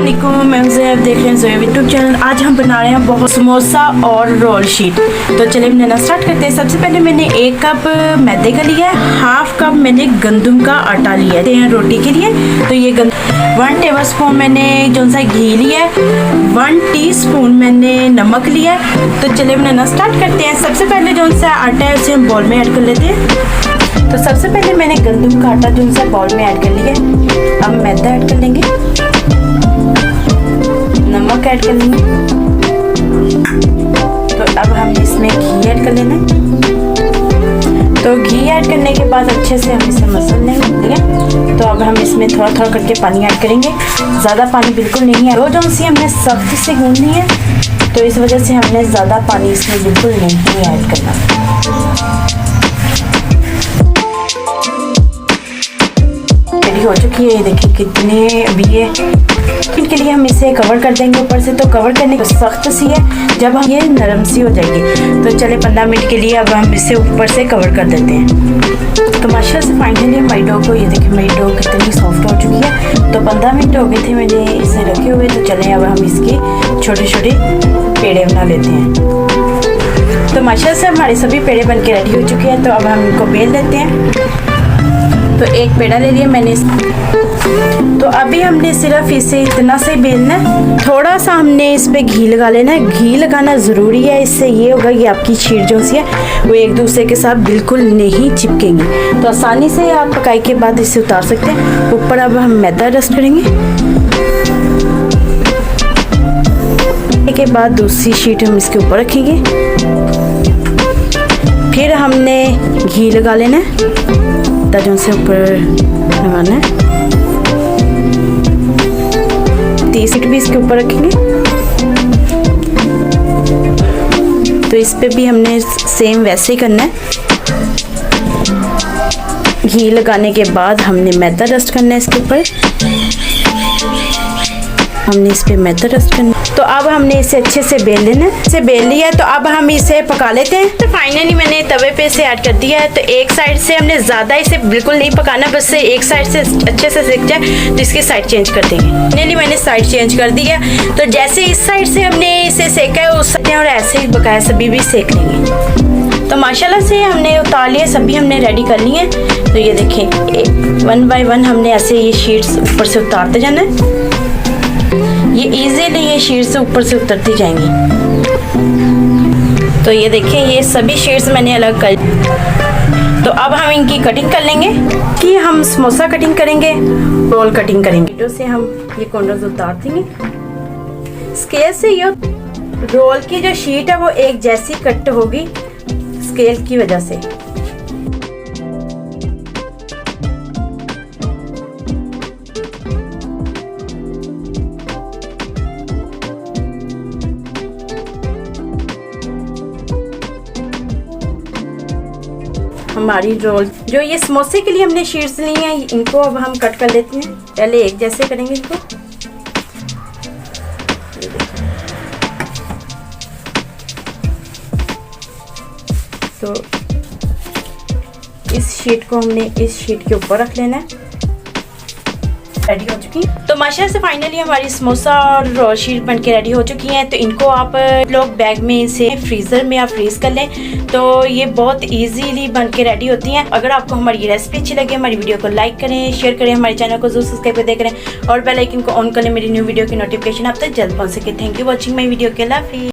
मैं ज़ैब देख रहे हैं ज़ैब यूट्यूब चैनल। आज हम बना रहे हैं बहुत समोसा और रोल शीट। तो चलिए बनाना स्टार्ट करते हैं। सबसे पहले मैंने 1 कप मैदे का लिया है, 1/2 कप मैंने गंदम का आटा लिया है रोटी के लिए। तो ये 1 टेबलस्पून मैंने जो सा घी लिया है, 1 टीस्पून मैंने नमक लिया है। तो चलिए बनाना स्टार्ट करते हैं। सबसे पहले जो सा आटा है उसे हम बॉल में ऐड कर लेते हैं। तो सबसे पहले मैंने गंदम का आटा जो सा बॉल में ऐड कर लिया है। अब मैदा ऐड कर लेंगे, नमक ऐड कर लेंगे। तो अब हम इसमें घी ऐड कर लेना है। तो घी ऐड करने के बाद अच्छे से हम इसे मसल लेंगे, ठीक है। तो अब हम इसमें थोड़ा थोड़ा करके पानी ऐड करेंगे, ज़्यादा पानी बिल्कुल नहीं है। जो सी हमने सख्त से गूंदनी है, तो इस वजह से हमने ज़्यादा पानी इसमें बिल्कुल नहीं ऐड करना। रेडी हो चुकी है, ये देखिए कितने अभी ये के लिए हम इसे कवर कर देंगे ऊपर से। तो कवर करने को सख्त सी है, जब हम ये नरम सी हो जाएगी। तो चले 15 मिनट के लिए अब हम इसे ऊपर से कवर कर देते हैं। तो माशाल्लाह से फाइनली हमारी डो को, ये देखिए मेरी डो कितनी सॉफ्ट हो चुकी है। तो 15 मिनट हो गए थे मैंने इसे रखे हुए। तो चले अब हम इसके छोटे छोटे पेड़े बना लेते हैं। तो माशाल्लाह से हमारे सभी पेड़े बन के रेडी हो चुके हैं। तो अब हम इनको बेल लेते हैं। तो एक पेड़ा ले लिया मैंने। तो अभी हमने सिर्फ इसे इतना से बेलना है, थोड़ा सा हमने इस पे घी लगा लेना है। घी लगाना ज़रूरी है, इससे ये होगा कि आपकी शीट जो सी है वो एक दूसरे के साथ बिल्कुल नहीं चिपकेंगी। तो आसानी से आप पकाई के बाद इसे उतार सकते हैं। ऊपर अब हम मैदा डस्ट करेंगे। के बाद दूसरी शीट हम इसके ऊपर रखेंगे। फिर हमने घी लगा लेना है, ताजों से ऊपर लगाना है। तीसरी भी इसके ऊपर रखेंगे। तो इस पे भी हमने सेम वैसे ही करना है। घी लगाने के बाद हमने मैदा डस्ट करना है इसके ऊपर। हमने इस पे मैदा डस्ट करना। तो अब हमने इसे अच्छे से बेल लेना है। इसे बेल लिया है, तो अब हम इसे पका लेते हैं। तो फाइनली मैंने तवे पे इसे ऐड कर दिया है। तो एक साइड से हमने ज़्यादा इसे बिल्कुल नहीं पकाना, बस से एक साइड से अच्छे से सिक जाए तो इसकी साइड चेंज कर देंगे। फाइनली मैंने साइड चेंज कर दी है। तो जैसे इस साइड से हमने इसे सेका है उस साइड और ऐसे ही पकाया सभी भी सेक लेंगे। तो माशाल्लाह से हमने उतार लिए, सभी हमने रेडी कर लिए हैं। तो ये देखें 1 बाय 1 हमने ऐसे ये शीट्स ऊपर से उतारते जाना है। ये इजीली ये शीट से ऊपर से उतरती जाएंगी। तो ये देखें ये सभी शीट्स मैंने अलग कर। तो अब हम इनकी कटिंग कर लेंगे कि हम समोसा कटिंग करेंगे, रोल कटिंग करेंगे। तो से हम ये कॉर्नर्स उतार देंगे स्केल से। ये रोल की जो शीट है वो एक जैसी कट होगी स्केल की वजह से। हमारी रोल जो ये समोसे के लिए हमने शीट्स ली हैं, इनको अब हम कट कर लेते हैं। पहले एक जैसे करेंगे इनको। तो इस शीट को हमने इस शीट के ऊपर रख लेना है। रेडी हो चुकी। तो माशाल्लाह से फाइनली हमारी समोसा और रोल शीट बन के रेडी हो चुकी हैं। तो इनको आप लोग बैग में इसे फ्रीज़र में आप फ्रीज कर लें। तो ये बहुत इजीली बन के रेडी होती हैं। अगर आपको हमारी रेसिपी अच्छी लगे, हमारी वीडियो को लाइक करें, शेयर करें, हमारे चैनल को जरूर सब्सक्राइब कर दें और बेल आइकन को ऑन कर लें, मेरी न्यू वीडियो की नोटिफिकेशन आप तक जल्द पहुंच सके। Thank you watching my video के।